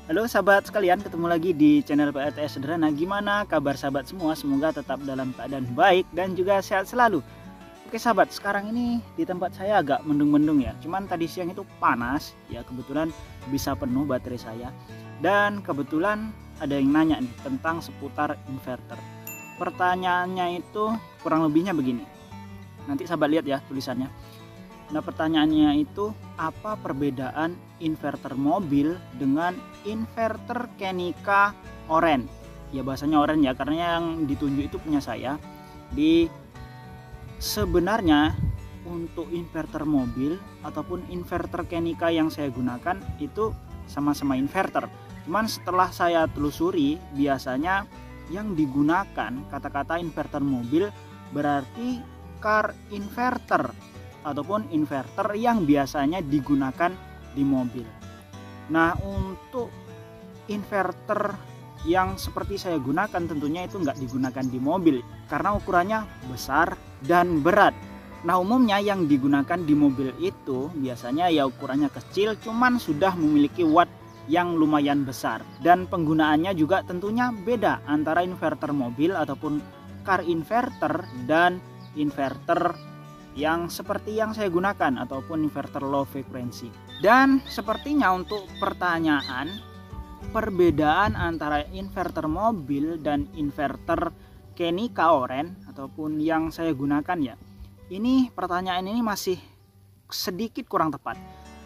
Halo sahabat sekalian, ketemu lagi di channel PLTS Sederhana. Gimana kabar sahabat semua? Semoga tetap dalam keadaan baik dan juga sehat selalu. Oke sahabat, sekarang ini di tempat saya agak mendung-mendung ya. Cuman tadi siang itu panas, ya kebetulan bisa penuh baterai saya. Dan kebetulan ada yang nanya nih tentang seputar inverter. Pertanyaannya itu kurang lebihnya begini. Nanti sahabat lihat ya tulisannya. Nah pertanyaannya itu, apa perbedaan inverter mobil dengan inverter Kenica Oren? Ya bahasanya Oren ya, karena yang ditunjuk itu punya saya. Sebenarnya untuk inverter mobil ataupun inverter Kenica yang saya gunakan itu sama-sama inverter. Cuman setelah saya telusuri, biasanya yang digunakan kata-kata inverter mobil berarti car inverter ataupun inverter yang biasanya digunakan di mobil. Nah untuk inverter yang seperti saya gunakan tentunya itu nggak digunakan di mobil karena ukurannya besar dan berat. Nah umumnya yang digunakan di mobil itu biasanya ya ukurannya kecil, cuman sudah memiliki watt yang lumayan besar, dan penggunaannya juga tentunya beda antara inverter mobil ataupun car inverter dan inverter yang seperti yang saya gunakan ataupun inverter low frekuensi. Dan sepertinya untuk pertanyaan perbedaan antara inverter mobil dan inverter Kenica Oren ataupun yang saya gunakan ya, ini pertanyaan ini masih sedikit kurang tepat.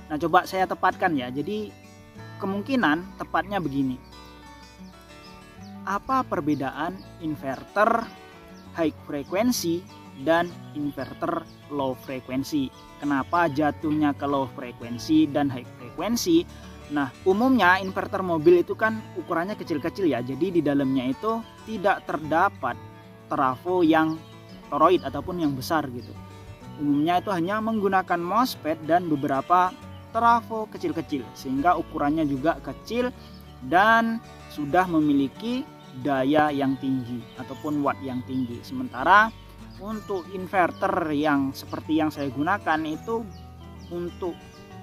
Nah coba saya tepatkan ya. Jadi kemungkinan tepatnya begini. Apa perbedaan inverter high frekuensi dan inverter low frekuensi? Kenapa jatuhnya ke low frekuensi dan high frekuensi? Nah umumnya inverter mobil itu kan ukurannya kecil-kecil ya, jadi di dalamnya itu tidak terdapat trafo yang toroid ataupun yang besar gitu. Umumnya itu hanya menggunakan MOSFET dan beberapa trafo kecil-kecil, sehingga ukurannya juga kecil dan sudah memiliki daya yang tinggi ataupun watt yang tinggi. Sementara untuk inverter yang seperti yang saya gunakan itu untuk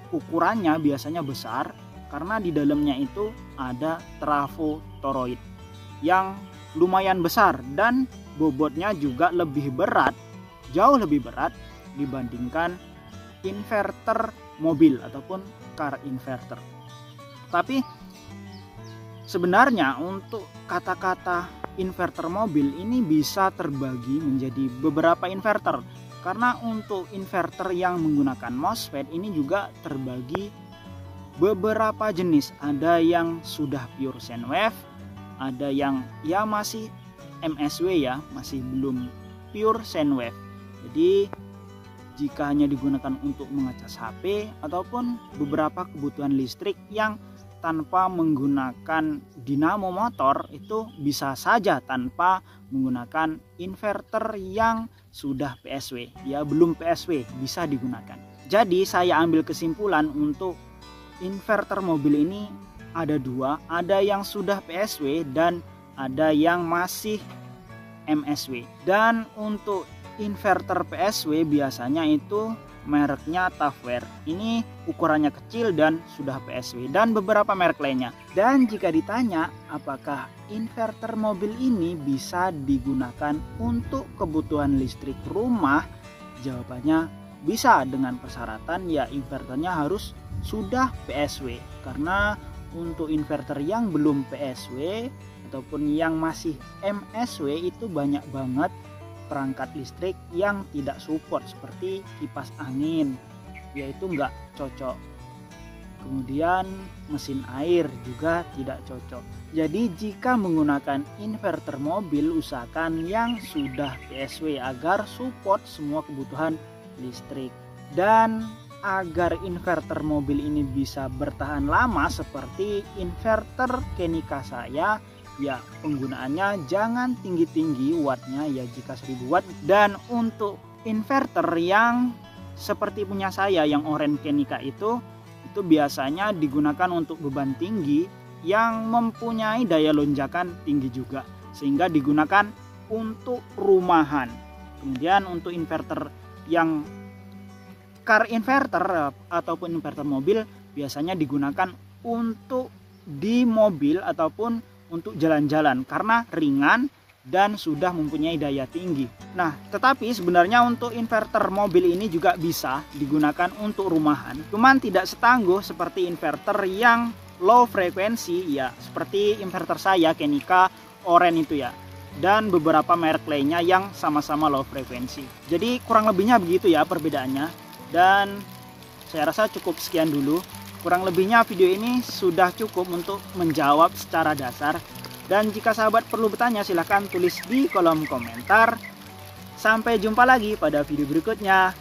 ukurannya biasanya besar karena di dalamnya itu ada trafo toroid yang lumayan besar dan bobotnya juga lebih berat, jauh lebih berat dibandingkan inverter mobil ataupun car inverter. Tapi sebenarnya untuk kata-kata inverter mobil ini bisa terbagi menjadi beberapa inverter, karena untuk inverter yang menggunakan MOSFET ini juga terbagi beberapa jenis. Ada yang sudah pure sine wave, ada yang ya masih MSW ya, masih belum pure sine wave. Jadi jika hanya digunakan untuk mengecas HP ataupun beberapa kebutuhan listrik yang tanpa menggunakan dinamo motor, itu bisa saja tanpa menggunakan inverter yang sudah PSW ya, belum PSW bisa digunakan. Jadi saya ambil kesimpulan untuk inverter mobil ini ada dua, ada yang sudah PSW dan ada yang masih MSW. Dan untuk inverter PSW biasanya itu mereknya Tafware. Ini ukurannya kecil dan sudah PSW, dan beberapa merek lainnya. Dan jika ditanya apakah inverter mobil ini bisa digunakan untuk kebutuhan listrik rumah, jawabannya bisa, dengan persyaratan ya inverternya harus sudah PSW. Karena untuk inverter yang belum PSW ataupun yang masih MSW itu banyak banget perangkat listrik yang tidak support, seperti kipas angin yaitu nggak cocok, kemudian mesin air juga tidak cocok. Jadi jika menggunakan inverter mobil, usahakan yang sudah PSW agar support semua kebutuhan listrik. Dan agar inverter mobil ini bisa bertahan lama seperti inverter Kenica saya, ya penggunaannya jangan tinggi-tinggi wattnya ya, jika 1000 watt. Dan untuk inverter yang seperti punya saya yang Oren Kenica itu biasanya digunakan untuk beban tinggi yang mempunyai daya lonjakan tinggi juga, sehingga digunakan untuk rumahan. Kemudian untuk inverter yang car inverter ataupun inverter mobil biasanya digunakan untuk di mobil ataupun untuk jalan-jalan karena ringan dan sudah mempunyai daya tinggi. Nah, tetapi sebenarnya untuk inverter mobil ini juga bisa digunakan untuk rumahan. Cuman tidak setangguh seperti inverter yang low frekuensi ya, seperti inverter saya Kenika Oren itu ya. Dan beberapa merek lainnya yang sama-sama low frekuensi. Jadi kurang lebihnya begitu ya perbedaannya. Dan saya rasa cukup sekian dulu. Kurang lebihnya video ini sudah cukup untuk menjawab secara dasar. Dan jika sahabat perlu bertanya silahkan tulis di kolom komentar. Sampai jumpa lagi pada video berikutnya.